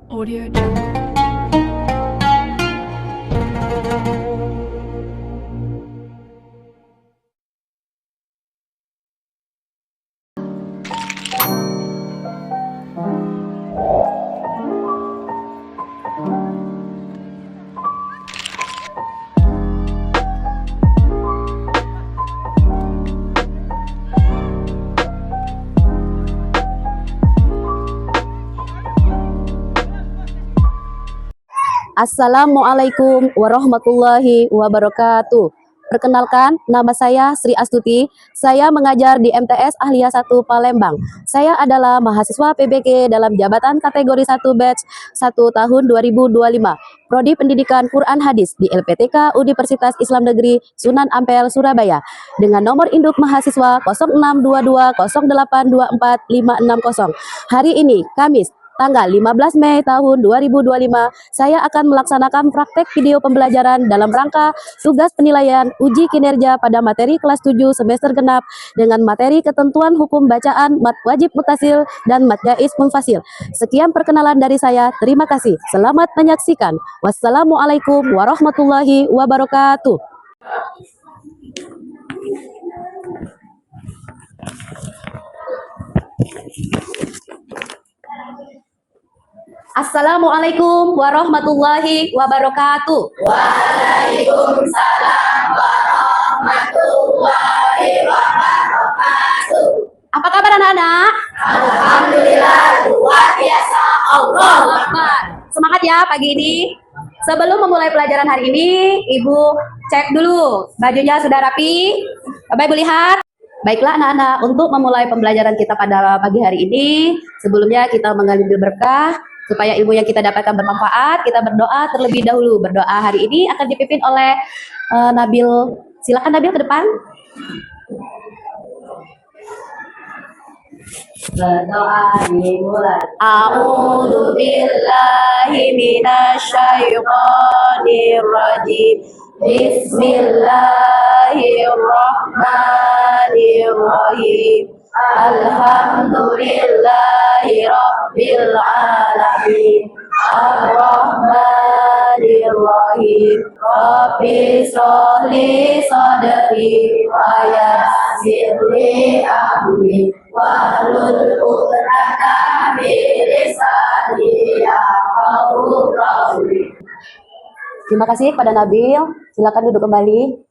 Audio Jungle. Assalamualaikum warahmatullahi wabarakatuh. Perkenalkan, nama saya Sri Astuti. Saya mengajar di MTS Ahliya 1 Palembang. Saya adalah mahasiswa PBG dalam jabatan kategori 1 batch 1 tahun 2025. Prodi Pendidikan Quran Hadis di LPTK Universitas Islam Negeri Sunan Ampel, Surabaya. Dengan nomor induk mahasiswa 0622082450. Hari ini, Kamis, tanggal 15 Mei tahun 2025, saya akan melaksanakan praktek video pembelajaran dalam rangka tugas penilaian uji kinerja pada materi kelas 7 semester genap dengan materi ketentuan hukum bacaan, mat wajib mutasil, dan mat jaiz munfasil. Sekian perkenalan dari saya, terima kasih. Selamat menyaksikan. Wassalamualaikum warahmatullahi wabarakatuh. Assalamualaikum warahmatullahi wabarakatuh. Waalaikumsalam warahmatullahi wabarakatuh. Apa kabar anak-anak? Alhamdulillah, luar biasa. Allahu Akbar. Semangat ya pagi ini. Sebelum memulai pelajaran hari ini, Ibu cek dulu bajunya sudah rapi. Bapak Ibu lihat. Baiklah anak-anak, untuk memulai pembelajaran kita pada pagi hari ini, sebelumnya kita mengambil berkah supaya ilmu yang kita dapatkan bermanfaat. Kita berdoa terlebih dahulu. Berdoa hari ini akan dipimpin oleh Nabil. Silakan Nabil ke depan. Berdoa dimulai. A'udzu billahi minasyaitonir rajim. Bismillahirrahmanirrahim. Alhamdulillahi rabbil alamin. Ar-Rahmanir-Rahim. Rabbi sholli sadri wa yassir li amri wahlul 'uqdatam min lisani yafqahu qawli. Terima kasih kepada Nabil. Silakan duduk kembali.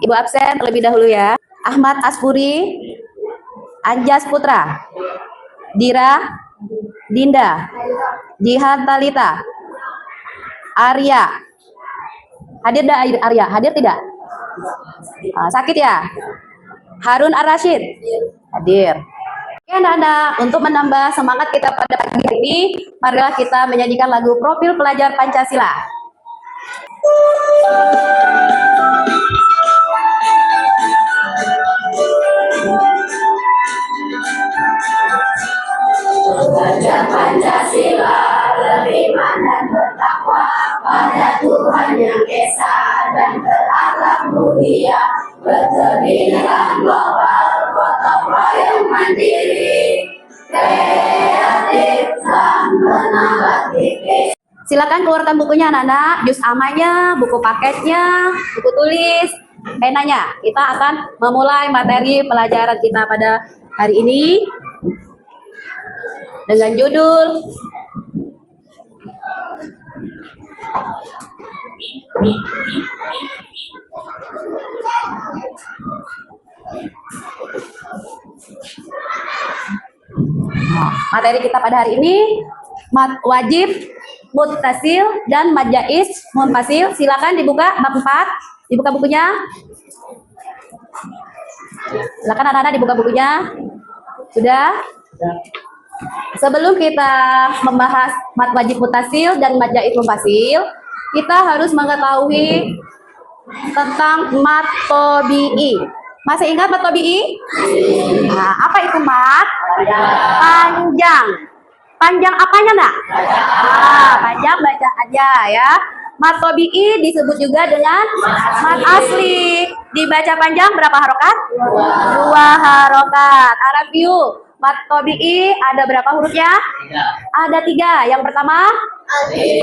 Ibu absen terlebih dahulu ya. Ahmad Aspuri, Anjas Putra, Dira, Dinda, Jihan Talita, Arya. Hadir tidak Arya? Hadir tidak? Sakit ya? Harun Ar-Rasyid? Hadir. Oke anak-anak, untuk menambah semangat kita pada pagi ini, marilah kita menyanyikan lagu Profil Pelajar Pancasila. Belajar Pancasila, beriman dan bertakwa pada Tuhan yang Esa dan berakhlak mulia, berkebinekaan global, gotong royong mandiri, kreatif dan menambah pikir. Silakan keluarkan bukunya anak-anak, juz amanya, buku paketnya, buku tulis, penanya. Kita akan memulai materi pelajaran kita pada hari ini dengan judul materi kita pada hari ini mat wajib muttasil dan mat jaiz munfasil. Silakan dibuka bab 4, dibuka bukunya. Silakan anak-anak dibuka bukunya. Sudah? Sebelum kita membahas mat wajib muttasil dan mat jaiz munfasil, kita harus mengetahui tentang mat tabi'i. Masih ingat mat tabi'i? Nah, apa itu mat? Panjang. Panjang apanya nak? Panjang baca aja ya. Mat tabi'i disebut juga dengan mat asli. Dibaca panjang berapa harokat? 2 harokat. Arab yuk. Mat tabi'i ada berapa hurufnya? Ada 3. Yang pertama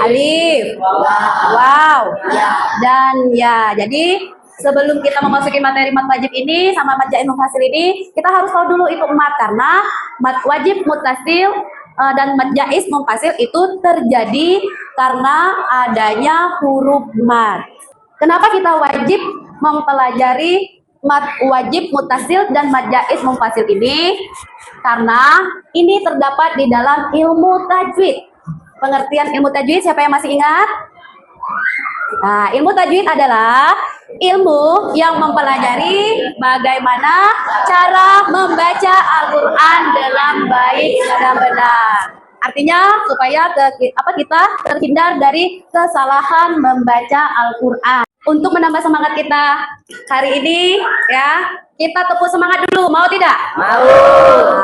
alif, waw, dan ya. Jadi sebelum kita memasuki materi mat wajib ini sama mat jaiz mufasil ini, kita harus tahu dulu itu mat, karena mat wajib muttasil dan mat jaiz mufasil itu terjadi karena adanya huruf mat. Kenapa kita wajib mempelajari mat wajib muttasil dan mat jaiz mufasil ini? Karena ini terdapat di dalam ilmu tajwid. Pengertian ilmu tajwid, siapa yang masih ingat? Nah, ilmu tajwid adalah ilmu yang mempelajari bagaimana cara membaca Al-Quran dengan baik dan benar. Artinya supaya kita terhindar dari kesalahan membaca Al-Quran. Untuk menambah semangat kita hari ini, ya, kita tepuk semangat dulu. Mau tidak? Mau.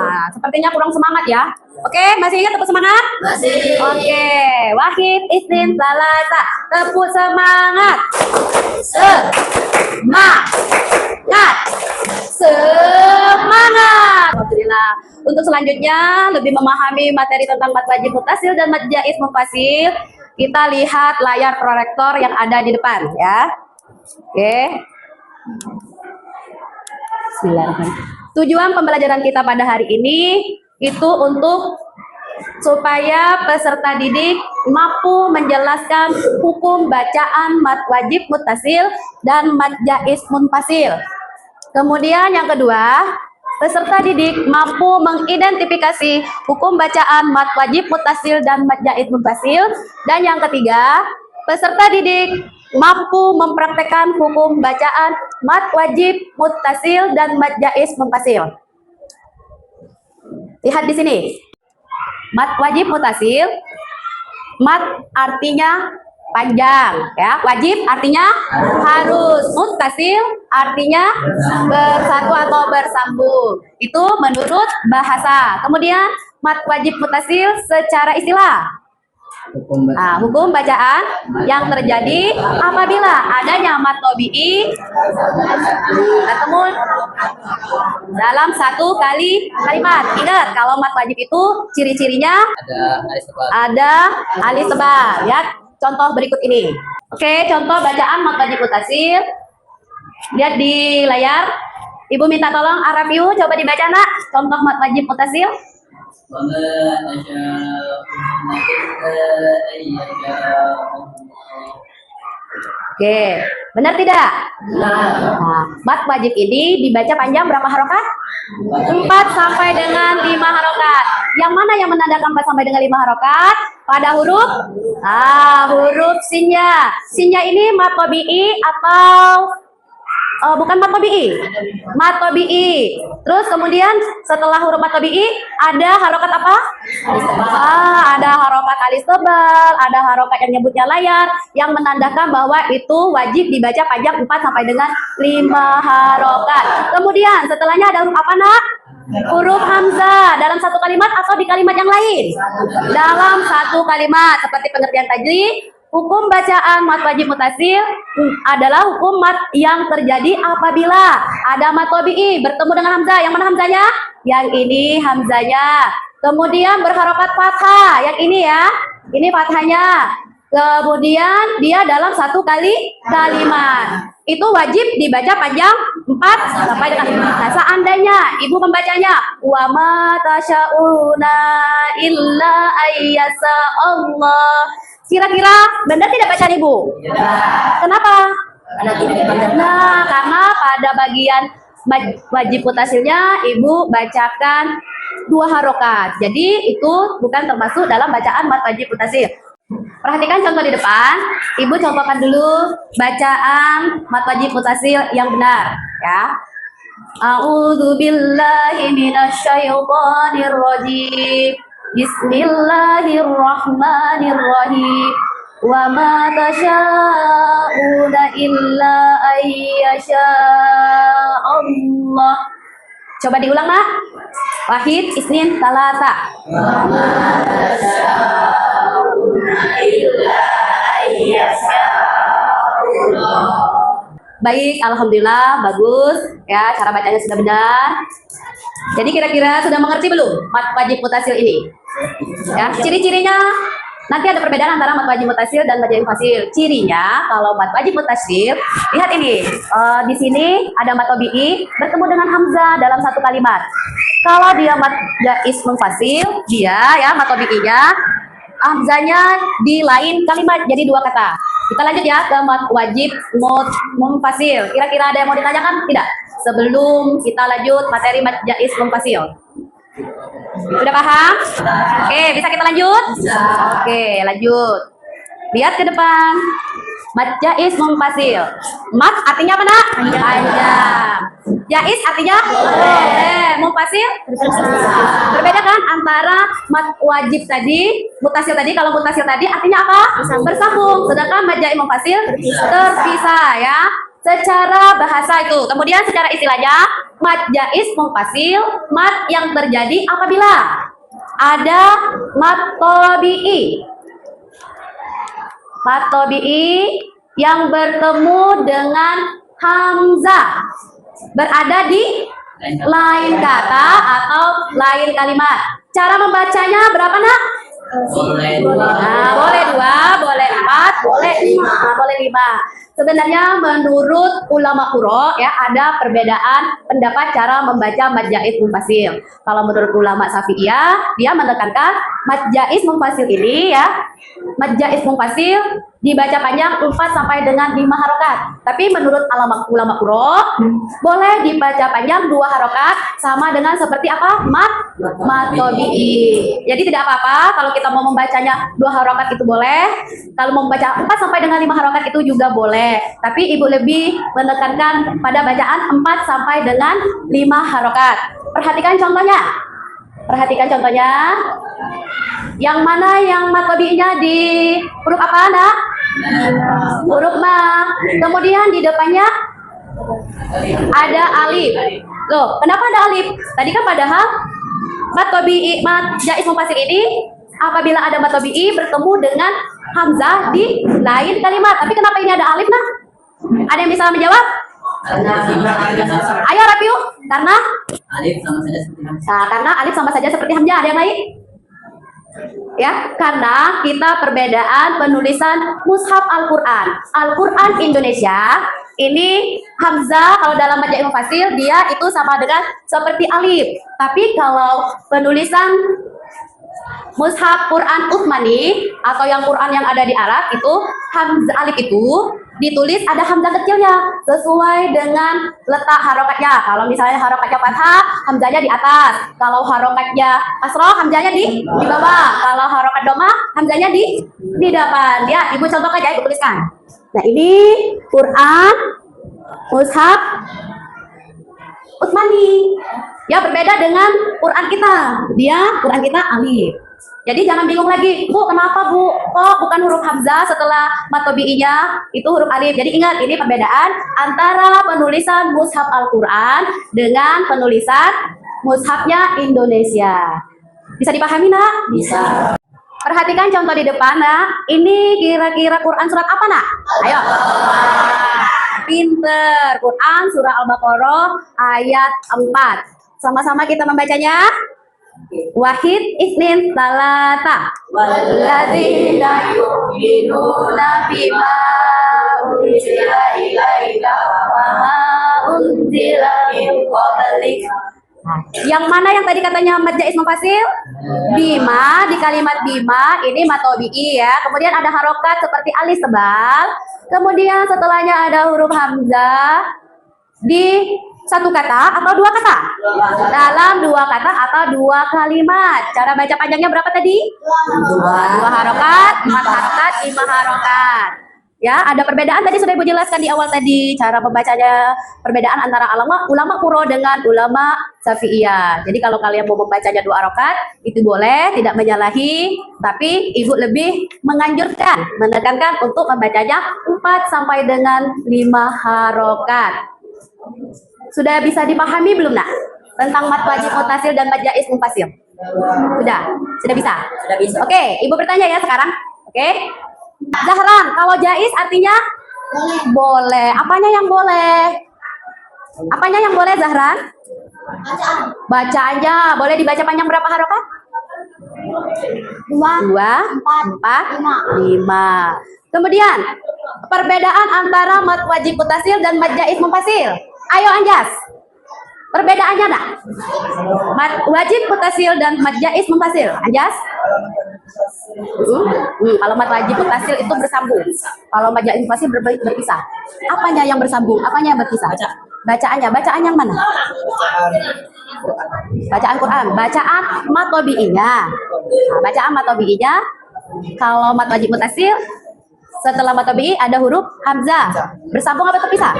Nah, sepertinya kurang semangat ya. Oke, masih ingat tepuk semangat? Masih. Oke, wahid, isnin, salasa. Tepuk semangat. Semangat. Semangat. Alhamdulillah. Untuk selanjutnya, lebih memahami materi tentang mat wajib muttasil dan mat jaiz mufasil, kita lihat layar proyektor yang ada di depan ya. Oke. Bismillahirrahmanirrahim. Tujuan pembelajaran kita pada hari ini itu untuk supaya peserta didik mampu menjelaskan hukum bacaan mat wajib muttasil dan mat jaiz munfasil. Kemudian yang kedua, peserta didik mampu mengidentifikasi hukum bacaan mat wajib muttasil dan mat jaiz munfasil. Dan yang ketiga, peserta didik mampu mempraktekkan hukum bacaan mat wajib muttasil dan mat jaiz munfasil. Lihat di sini. Mat wajib muttasil, mat artinya panjang ya, wajib artinya harus, muttasil artinya bersatu atau bersambung. Itu menurut bahasa. Kemudian mat wajib muttasil secara istilah. Hukum bacaan yang terjadi apabila adanya mat tabi'i ketemu dalam satu kalimat. Ingat, kalau mat wajib itu ciri-cirinya ada alis tebal. Ya, contoh berikut ini. Oke, contoh bacaan mat wajib muttasil. Lihat di layar. Ibu minta tolong Arabiu, coba dibaca nak. Contoh mat wajib muttasil. Oke, benar tidak? Nah, mat wajib ini dibaca panjang berapa harokat? 4 sampai dengan 5 harokat. Yang mana yang menandakan 4 sampai dengan 5 harokat? Pada huruf? Huruf sinnya. Sinnya ini mat tabi'i atau bukan mat tabi'i, mat tabi'i. Terus kemudian setelah huruf mat tabi'i ada harokat apa? Ada harokat alis tebal, ada harokat yang nyebutnya layar, yang menandakan bahwa itu wajib dibaca panjang 4 sampai dengan 5 harokat. Kemudian setelahnya ada huruf apa nak? Huruf hamzah dalam satu kalimat atau di kalimat yang lain? Dalam satu kalimat, seperti pengertian tadi. Hukum bacaan mat wajib muttasil adalah hukum mat yang terjadi apabila ada mat tabi'i bertemu dengan hamzah. Yang mana hamzahnya? Yang ini hamzahnya. Kemudian berharokat fathah. Yang ini ya. Ini fathahnya. Kemudian dia dalam satu kalimat. Itu wajib dibaca panjang 4 sampai dengan 5. Nah, seandainya ibu membacanya wa ma tasya'una illa ayyasa Allah. Kira-kira benar tidak bacaan ibu? Ya. Kenapa? Nah, karena pada bagian wajib muttasilnya ibu bacakan 2 harokat. Jadi itu bukan termasuk dalam bacaan mat wajib muttasil. Perhatikan contoh di depan. Ibu contohkan dulu bacaan mat wajib muttasil yang benar, ya. A'udzu billahi minasyaitonir rajim. Bismillahirrahmanirrahim. Wa ma tasya'una illa ayyasha Allah. Coba diulang nak. Wahid, isnin, salasa. Wa ma tasya'una illa ayyasha Allah. Baik, alhamdulillah, bagus ya, cara bacanya sudah benar. Jadi kira-kira sudah mengerti belum mat wajib mutasil ini? Ya, ciri-cirinya nanti ada perbedaan antara mat wajib mutasil dan mat jaim fasil. Cirinya kalau mat wajib mutasil, lihat ini. Di sini ada mat tabi'i bertemu dengan hamzah dalam satu kalimat. Kalau dia mat jaiz munfasil, dia ya mat tabi'inya hamzahnya di lain kalimat jadi dua kata. Kita lanjut ya ke mat wajib munfasil. Kira-kira ada yang mau ditanyakan? Tidak. Sebelum kita lanjut materi mat jaiz munfasil. Sudah paham? Oke, bisa kita lanjut? Oke, lanjut. Lihat ke depan. Mat jaiz munfasil. Mat artinya apa, Nak? Panjang. Jaiz artinya boleh. Munfasil? Berbeda kan antara mat wajib tadi, mutasil tadi. Kalau mutasil tadi artinya apa? Bersambung. Sedangkan mat jaiz munfasil terpisah ya. Secara bahasa itu. Kemudian secara istilahnya, mat jaiz munfasil, mat yang terjadi apabila ada mat tabi'i. Mat tabi'i yang bertemu dengan hamzah berada di lain kata atau lain kalimat. Cara membacanya berapa, Nak? Boleh dua. Nah, boleh dua, boleh empat, boleh lima, boleh lima. Sebenarnya menurut ulama qurra ya ada perbedaan pendapat cara membaca mat jaiz munfasil. Kalau menurut ulama Syafi'iyah dia menekankan mat jaiz munfasil ini ya, mat jaiz munfasil dibaca panjang 4 sampai dengan 5 harokat. Tapi menurut ulama qurra boleh dibaca panjang 2 harokat sama dengan seperti apa? Mat tabi'i. Jadi tidak apa-apa kalau kita mau membacanya 2 harokat itu boleh. Kalau mau membaca 4 sampai dengan 5 harokat itu juga boleh. Tapi ibu lebih menekankan pada bacaan 4 sampai dengan 5 harokat. Perhatikan contohnya. Perhatikan contohnya. Yang mana yang mat tabi'inya di huruf apa, Nak? Huruf ma. Kemudian di depannya ada alif. Loh, kenapa ada alif? Tadi kan padahal mat tabi'i, mat jaiz munfasil ini apabila ada mat tabi'i bertemu dengan hamzah di lain kalimat. Tapi kenapa ini ada alif, Nak? Ada yang bisa menjawab? Ayo Rafiu. Karena Alif sama saja seperti hamzah. nah, karena alif sama saja seperti hamzah. Ada yang lain? Ya, karena kita perbedaan penulisan mushaf Al-Quran. Al-Quran Indonesia ini hamzah kalau dalam mat jaiz munfasil dia itu sama dengan seperti alif. Tapi kalau penulisan mushaf Quran Utsmani atau yang Quran yang ada di Arab itu hamzah alif itu ditulis ada hamzah kecilnya sesuai dengan letak harokatnya. Kalau misalnya harokatnya fathah, hamzahnya di atas. Kalau harokatnya kasroh, hamzahnya di bawah. Kalau harokat doma, hamzahnya di depan. Ya, ibu contoh aja, ibu tuliskan. Nah ini Quran mushaf Utsmani. Ya berbeda dengan Quran kita. Dia Quran kita alif. Jadi jangan bingung lagi, Bu, kenapa Bu? Kok bukan huruf hamzah setelah mat tabi'inya itu huruf alif. Jadi ingat, ini perbedaan antara penulisan mushaf Al-Quran dengan penulisan mushafnya Indonesia. Bisa dipahami, Nak? Bisa. Perhatikan contoh di depan, Nak. Ini kira-kira Quran surat apa, Nak? Ayo. Pinter. Quran surah Al-Baqarah ayat 4. Sama-sama kita membacanya. Wahid isnin salata walladzina yu'minuna bima unzila ilaika wa ma unzila min qablik. Yang mana yang tadi katanya mat jaiz munfasil? Bima, di kalimat bima ini mat tabi'i ya. Kemudian ada harokat seperti alis tebal. Kemudian setelahnya ada huruf hamzah di satu kata atau dua kata? Dalam dua kata atau dua kalimat. Cara baca panjangnya berapa tadi? Dua harokat, 4 harokat, 5 harokat. Ya, ada perbedaan tadi sudah Ibu jelaskan di awal tadi. Cara membacanya perbedaan antara ulama qurra dengan ulama Syafi'iyah. Jadi kalau kalian mau membacanya 2 harokat, itu boleh, tidak menyalahi. Tapi Ibu lebih menganjurkan, menekankan untuk membacanya 4 sampai dengan 5 harokat. Sudah bisa dipahami belum, Nak? Tentang mat wajib mutasil dan mat jaiz munfasil? Sudah? Sudah bisa? Sudah bisa. Oke, Ibu bertanya ya sekarang. Oke. Zahran, kalau jaiz artinya? Boleh. Apanya yang boleh? Apanya yang boleh, Zahran? Bacaannya boleh dibaca panjang berapa harokat? 2, 4, 5. Kemudian perbedaan antara mad wajib mutasil dan mad jaiz munfasil. Ayo Anjas. Perbedaannya ada? Mad wajib mutasil dan mad jaiz munfasil. Anjas? Kalau mad wajib mutasil itu bersambung. Kalau mad jaiz munfasil berpisah. Apanya yang bersambung? Apanya yang berpisah? Bacaannya. Bacaan yang mana? Bacaan Quran. Bacaan mad tabi'inya. Nah, bacaan mad tabi'inya. Kalau mad wajib mutasil setelah mad tabi'i ada huruf hamzah. Bersambung apa terpisah?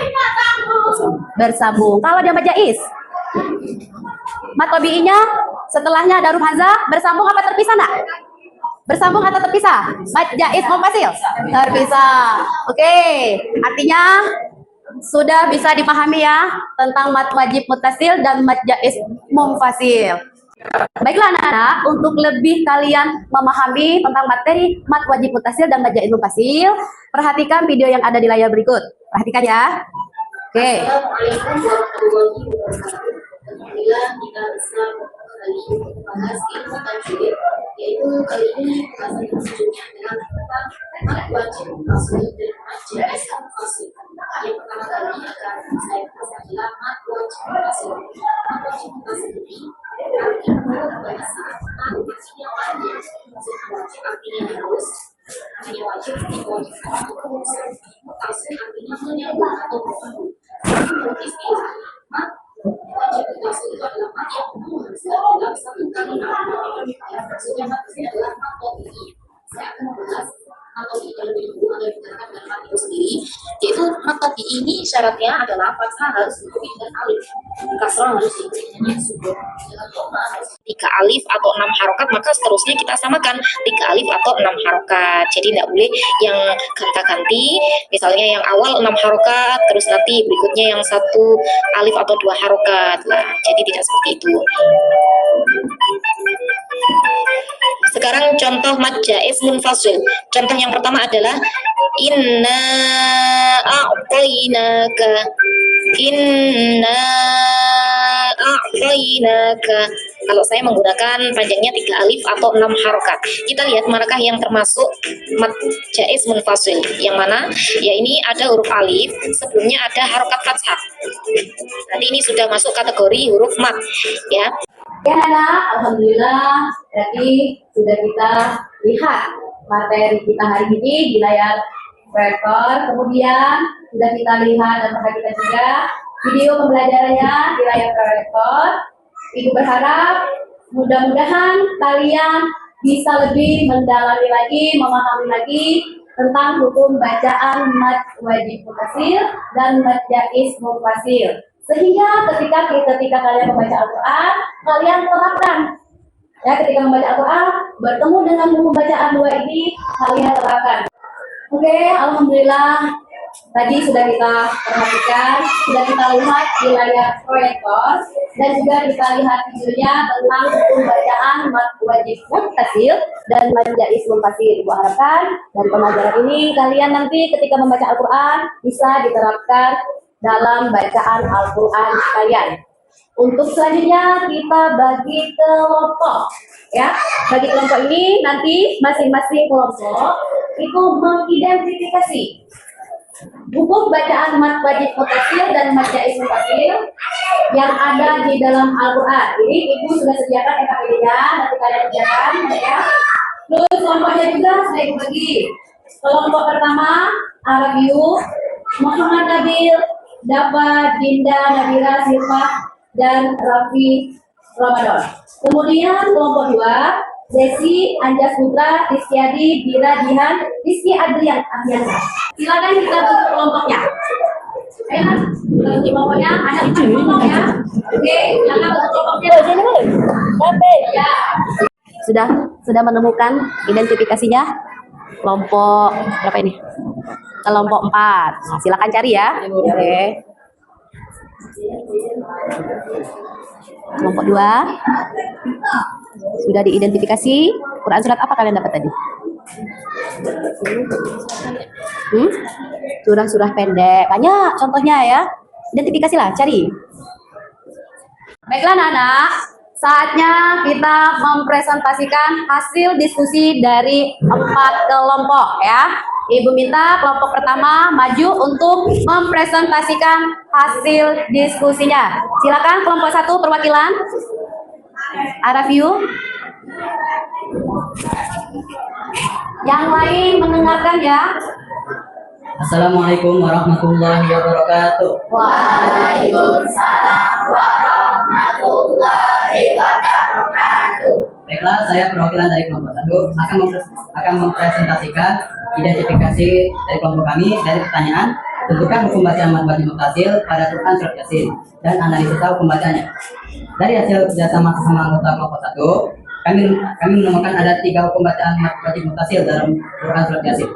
Bersambung. Kalau dia mad jaiz, mad tabi'inya setelahnya ada huruf hamzah, bersambung apa terpisah nak? Bersambung atau terpisah? Mad jaiz munfasil? Terpisah. Oke, artinya sudah bisa dipahami ya tentang mad wajib mutasil dan mad jaiz munfasil. Baiklah anak-anak, untuk lebih kalian memahami tentang materi mad wajib mutasil dan mad jaiz munfasil, perhatikan video yang ada di layar berikut. Perhatikan ya. Oke. Alhamdulillah kita bisa kembali membahas ilmu tajwid, yaitu kali ini pembahasan yang selanjutnya adalah tentang mad wajib mutasil dan mad jaiz munfasil. Yang pertama kali akan saya bahas adalah mad wajib mutasil. Mad wajib mutasil ini artinya menurut bahasa mad artinya wajib, wajib artinya harus, artinya wajib diwajibkan atau mutasil artinya menyambung atau bersambung. Menurut istilah mad wajib mutasil itu adalah mad yang menghasilkan dalam satu kalimat. Maksudnya mad ini adalah mad tabi'i. Saya akan membahas mad tabi'i terlebih dahulu agar diterangkan dengan mad itu sendiri. Yaitu mad tabi'i ini syaratnya adalah fathah harus diikuti dengan alif, kasrah harus diikuti dengan sukun, dengan dhamma harus 3 alif atau 6 harokat, maka seterusnya kita samakan 3 alif atau 6 harokat. Jadi tidak boleh yang ganti-ganti, misalnya yang awal 6 harokat, terus nanti berikutnya yang 1 alif atau 2 harokat. Nah, jadi tidak seperti itu. Sekarang contoh mad jaiz munfasil. Contoh yang pertama adalah inna a'tainaka, inna a'tainaka. Kalau saya menggunakan panjangnya 3 alif atau 6 harokat. Kita lihat manakah yang termasuk mad jaiz munfasil. Yang mana? Ya ini ada huruf alif, sebelumnya ada harokat fathah. Nanti ini sudah masuk kategori huruf mad, ya. Ya anak, alhamdulillah berarti sudah kita lihat materi kita hari ini di layar proyektor. Kemudian sudah kita lihat dan perhatikan juga video pembelajarannya di layar proyektor. Ibu berharap mudah-mudahan kalian bisa lebih mendalami lagi, memahami lagi tentang hukum bacaan mad wajib mutasil dan mad jaiz munfasil. Sehingga ketika kalian membaca Al-Quran, kalian terapkan. Ya, ketika membaca Al-Quran, bertemu dengan hukum bacaan 2 ini, kalian terapkan. Oke, alhamdulillah. Tadi sudah kita perhatikan, sudah kita lihat di layar proyektor, dan juga kita lihat videonya tentang hukum bacaan mad wajib mutasil dan mad jaiz munfasil. Ibu harapkan dari pembelajaran ini, kalian nanti ketika membaca Al-Quran, bisa diterapkan dalam bacaan Al-Quran kalian. Untuk selanjutnya kita bagi kelompok, ya. Bagi kelompok ini nanti masing-masing kelompok itu mengidentifikasi hukum bacaan mad wajib mutasil dan mad jaiz munfasil yang ada di dalam Al-Quran. Ini ibu sudah sediakan NKPD-nya, nanti kalian kerjakan, ya. Terus kelompoknya juga sudah dibagi. Kelompok pertama Arabiu, Muhammad Nabil, Dafa, Dinda, Nabila, Silva, dan Raffi Ramadan. Kemudian kelompok 2, Desi, Anjas Putra, Rizky Adi, Dira, Dihan, Rizky Adrian, Abiansa. Silakan kita bentuk kelompoknya. Ayo kan, kita bentuk kelompoknya. Ada 4 kelompok ya. Oke, silakan bentuk kelompoknya. Ya. Sudah menemukan identifikasinya? Kelompok berapa ini? Kelompok 4. Nah, silakan cari ya. Oke. Kelompok 2 sudah diidentifikasi. Quran surat apa kalian dapat tadi? Surah-surah pendek. Banyak contohnya ya. Identifikasilah, cari. Baiklah anak-anak, saatnya kita mempresentasikan hasil diskusi dari 4 kelompok ya. Ibu minta kelompok pertama maju untuk mempresentasikan hasil diskusinya. Silakan kelompok 1 perwakilan. Arafiu. Yang lain mendengarkan ya. Assalamualaikum warahmatullahi wabarakatuh. Waalaikumsalam warahmatullahi wabarakatuh. Baiklah, saya perwakilan dari kelompok 1 akan mempresentasikan identifikasi dari kelompok kami dari pertanyaan tentukan hukum bacaan mat wajib mutasil pada Quran surat Yasin dan analisis hukum bacanya. Dari hasil kerjasama sesama anggota kelompok 1, kami menemukan ada 3 hukum bacaan mat wajib mutasil dalam Quran surat Yasin.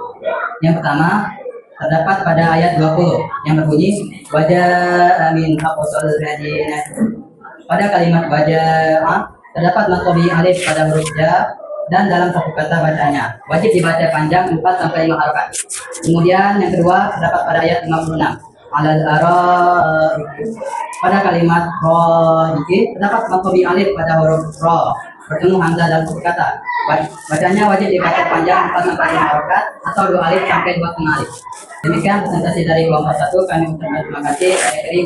Yang pertama terdapat pada ayat 20 yang berbunyi wajah min hafsul radina. Pada kalimat wajah terdapat matobi alif pada huruf ja dan dalam satu kata bacanya wajib dibaca panjang 4 sampai 5 harokat. Kemudian yang kedua terdapat pada ayat 56 alal pada kalimat rohiki terdapat matobi alif pada huruf ro bertemu hamzah dalam satu kata. Bacanya wajib dibaca panjang 4 sampai 5 harokat atau 2 alif sampai 2 setengah alif. Demikian presentasi dari kelompok 1. Kami ucapkan terima kasih.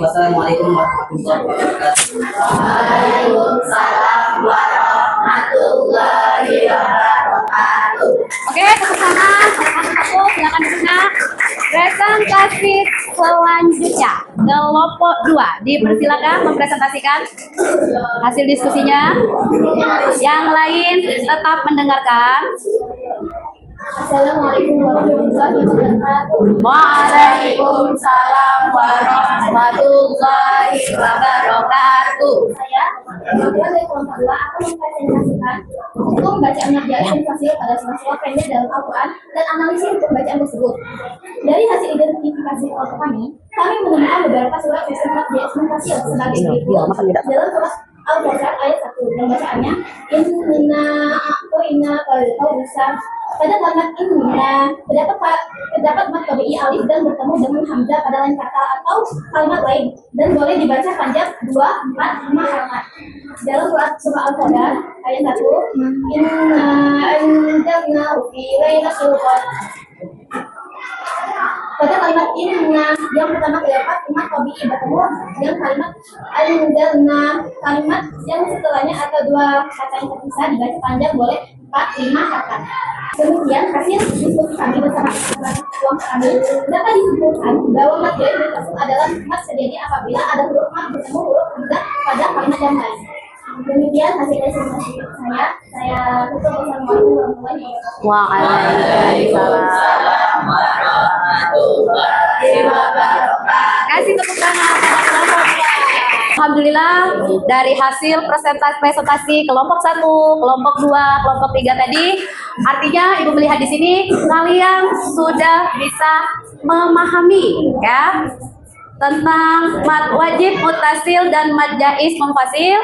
Wassalamualaikum warahmatullahi wabarakatuh. Waalaikumsalam warahmatullahi wabarakatuh. Oke, tepuk tangan. Kelompok 1 silakan duduk. Presentasi selanjutnya kelompok 2 dipersilakan mempresentasikan hasil diskusinya. Yang lain tetap mendengarkan. Assalamualaikum warahmatullahi wabarakatuh. Waalaikumsalam warahmatullahi wabarakatuh. Saya perwakilan dari kelompok 2 akan mempresentasikan hukum bacaan marja'is fasil pada siswa pendek dalam Al-Quran dan analisis hukum bacaan tersebut. Dari hasil identifikasi kelompok kami menemukan beberapa surat sistem marja'is fasil sebagai berikut. Dalam surat Al-Baqarah ayat 1 yang bacaannya inna a'toina kal kautsar. Pada kalimat inna terdapat mat tabi'i alif dan bertemu dengan hamzah pada lain kata atau kalimat lain dan boleh dibaca panjang 2, 4, 5 halaman. Dalam surah Al-Qadar ayat 1 inna anzalnahu fi lailatul qadr. Pada kalimat inna yang pertama terdapat mat tabi'i bertemu dengan kalimat anzalna. Kalimat yang setelahnya atau 2 kata yang terpisah dibaca panjang boleh 4, 5 kata. Demikian hasil diskusi kami bersama kelompok kami dapat disimpulkan bahwa mat jari adalah mat terjadi apabila ada huruf mat bertemu huruf hamzah pada kalimat yang lain. Demikian hasil presentasi saya tutup. Wassalamualaikum warahmatullahi wabarakatuh. Waalaikumsalam warahmatullahi wabarakatuh. Kasih tepuk tangan pada kelompok 2. Alhamdulillah dari hasil presentasi kelompok 1, kelompok 2, kelompok 3 tadi, artinya Ibu melihat di sini kalian sudah bisa memahami ya tentang mat wajib mutasil dan mat jaiz munfasil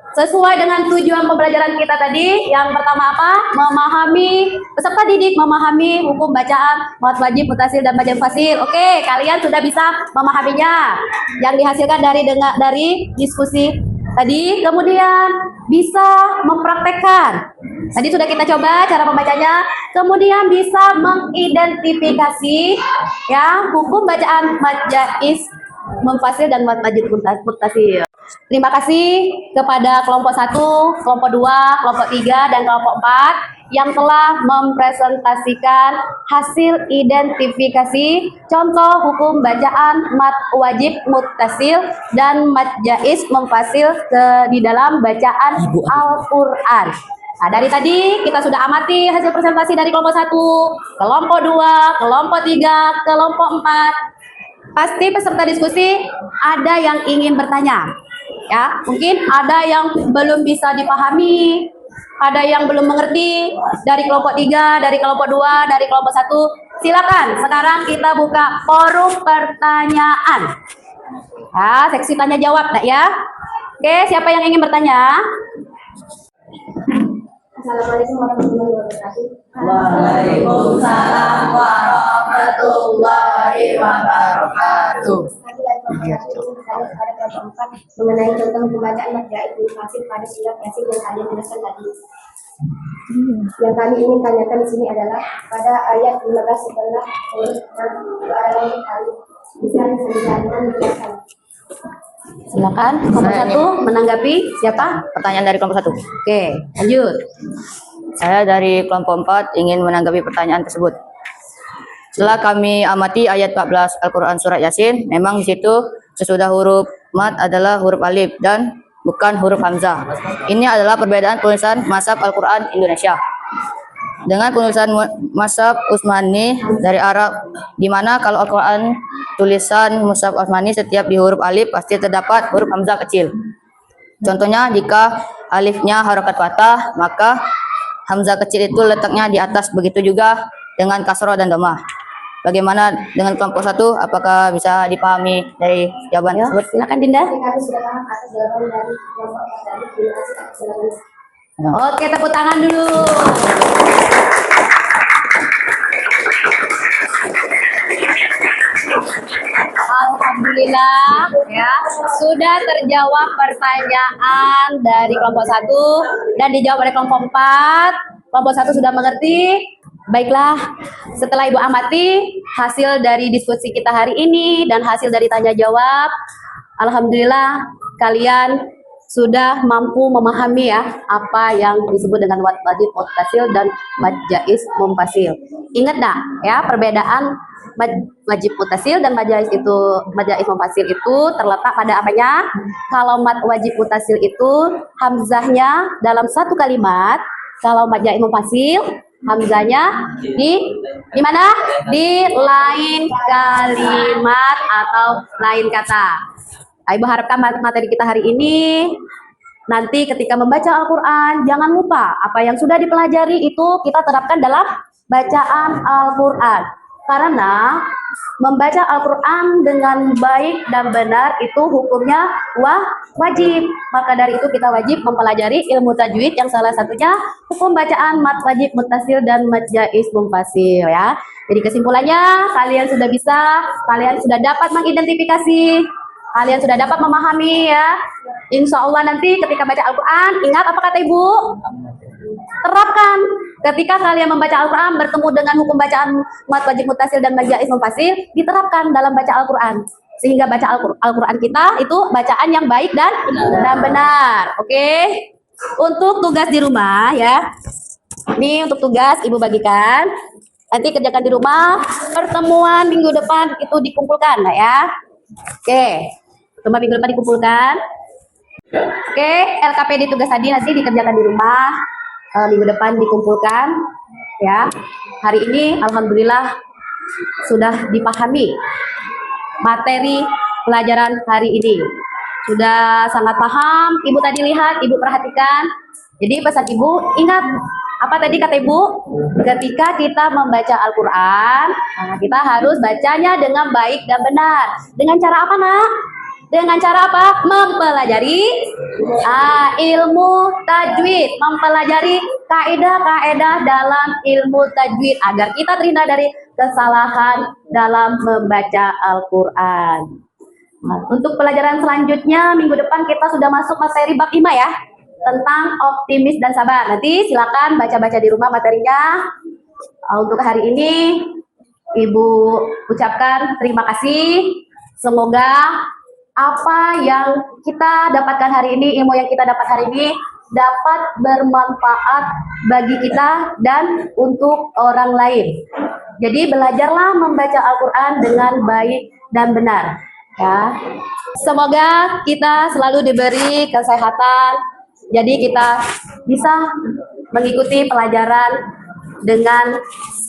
sesuai dengan tujuan pembelajaran kita tadi. Yang pertama apa? Memahami, peserta didik memahami hukum bacaan mat wajib mutasil dan mat jaiz munfasil. Oke, kalian sudah bisa memahaminya yang dihasilkan dari diskusi tadi. Kemudian bisa mempraktekkan. Tadi sudah kita coba cara membacanya. Kemudian bisa mengidentifikasi ya hukum bacaan mat jaiz munfasil dan mat wajib mutasil. Terima kasih kepada kelompok 1, kelompok 2, kelompok 3, dan kelompok 4 yang telah mempresentasikan hasil identifikasi contoh hukum bacaan mat wajib muttasil dan mat jaiz munfasil di dalam bacaan Al-Quran. Nah, dari tadi kita sudah amati hasil presentasi dari kelompok 1, kelompok 2, kelompok 3, kelompok 4. Pasti peserta diskusi ada yang ingin bertanya. Ya, mungkin ada yang belum bisa dipahami, ada yang belum mengerti dari kelompok 3, dari kelompok 2, dari kelompok 1. Silakan, sekarang kita buka forum pertanyaan. Ya, seksi tanya jawab, nak ya. Oke, siapa yang ingin bertanya? Assalamualaikum warahmatullahi wabarakatuh. Waalaikumsalam warahmatullahi wabarakatuh. Kami dari kelompok 1 kepada keempat mengenai contoh pembacaan mad jaid munfasil pada surat Yasin yang kalian jelaskan tadi. Yang kami ingin tanyakan di sini adalah pada ayat 15 setelah huruf kali bisa dijelaskan. Silakan kelompok Saya satu menanggapi siapa? Pertanyaan dari kelompok 1. Oke, lanjut. Saya dari kelompok 4 ingin menanggapi pertanyaan tersebut. Setelah kami amati ayat 14 Al-Quran Surat Yasin, memang di situ sesudah huruf mad adalah huruf alif dan bukan huruf hamzah. Ini adalah perbedaan penulisan Mashaf Al-Quran Indonesia dengan penulisan Mashaf Utsmani dari Arab, di mana kalau Al-Quran tulisan Mashaf Utsmani setiap di huruf alif pasti terdapat huruf hamzah kecil. Contohnya jika alifnya harokat fathah, maka hamzah kecil itu letaknya di atas, begitu juga dengan kasroh dan dhammah. Bagaimana dengan kelompok 1? Apakah bisa dipahami dari jawaban Ya, tersebut? silakan Dinda. Kami sudah paham atas jawaban dari kelompok tadi. Terima kasih atas jawabannya. Oke, tepuk tangan dulu. Alhamdulillah ya, sudah terjawab pertanyaan dari kelompok 1 dan dijawab oleh kelompok 4. Kelompok 1 sudah mengerti. Baiklah, setelah Ibu amati hasil dari diskusi kita hari ini dan hasil dari tanya jawab, alhamdulillah kalian sudah mampu memahami ya apa yang disebut dengan wajib muttasil dan mad jaiz munfasil. Ingat dah ya, perbedaan wajib muttasil dan mad jaiz munfasil itu terletak pada apanya? Kalau mad wajib muttasil itu hamzahnya dalam satu kalimat, kalau mad jaiz munfasil hamzahnya di mana? Di lain kalimat atau lain kata. Ibu harapkan materi kita hari ini nanti ketika membaca Al-Quran jangan lupa apa yang sudah dipelajari itu kita terapkan dalam bacaan Al-Quran. Karena membaca Al-Quran dengan baik dan benar itu hukumnya wajib. Maka dari itu kita wajib mempelajari ilmu tajwid yang salah satunya hukum bacaan mad wajib muttasil dan mad jaiz munfasil ya. Jadi kesimpulannya kalian sudah dapat mengidentifikasi, kalian sudah dapat memahami ya. Insya Allah nanti ketika baca Al-Quran, ingat apa kata Ibu? Terapkan. Ketika kalian membaca Al-Quran bertemu dengan hukum bacaan mad wajib muttasil dan mad jaiz munfasil, diterapkan dalam baca Al-Quran. Sehingga baca Al-Quran kita itu bacaan yang baik dan benar. Oke. Untuk tugas di rumah ya. Ini untuk tugas Ibu bagikan. Nanti kerjakan di rumah. Pertemuan minggu depan itu dikumpulkan ya. Oke. Pertemuan minggu depan dikumpulkan. Oke, LKPD tugas tadi nanti dikerjakan di rumah. Minggu depan dikumpulkan ya. Hari ini alhamdulillah sudah dipahami materi pelajaran hari ini. Sudah sangat paham. Ibu tadi lihat, Ibu perhatikan. Jadi pesan Ibu, ingat apa tadi kata Ibu? Ketika kita membaca Al-Quran, kita harus bacanya dengan baik dan benar. Dengan cara apa, Nak? Dengan cara apa? Mempelajari ilmu tajwid, mempelajari kaidah-kaidah dalam ilmu tajwid agar kita terhindar dari kesalahan dalam membaca Al-Quran. Untuk pelajaran selanjutnya minggu depan kita sudah masuk materi bab 5 ya, tentang optimis dan sabar. Nanti silakan baca-baca di rumah materinya. Untuk hari ini Ibu ucapkan terima kasih. Semoga apa yang kita dapatkan hari ini, ilmu yang kita dapat hari ini dapat bermanfaat bagi kita dan untuk orang lain. Jadi belajarlah membaca Al-Quran dengan baik dan benar ya. Semoga kita selalu diberi kesehatan, jadi kita bisa mengikuti pelajaran dengan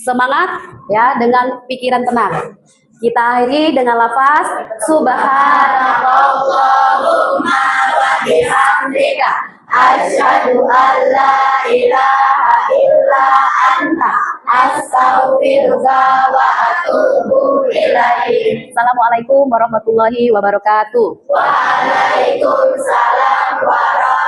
semangat ya, dengan pikiran tenang. Kita akhiri dengan lafaz Subhanallahumma wa bihamdika asyhadu an la ilaha illa anta astaghfiruka wa atubu ilaik. Assalamualaikum warahmatullahi wabarakatuh. Waalaikumsalam warahmatullahi wabarakatuh.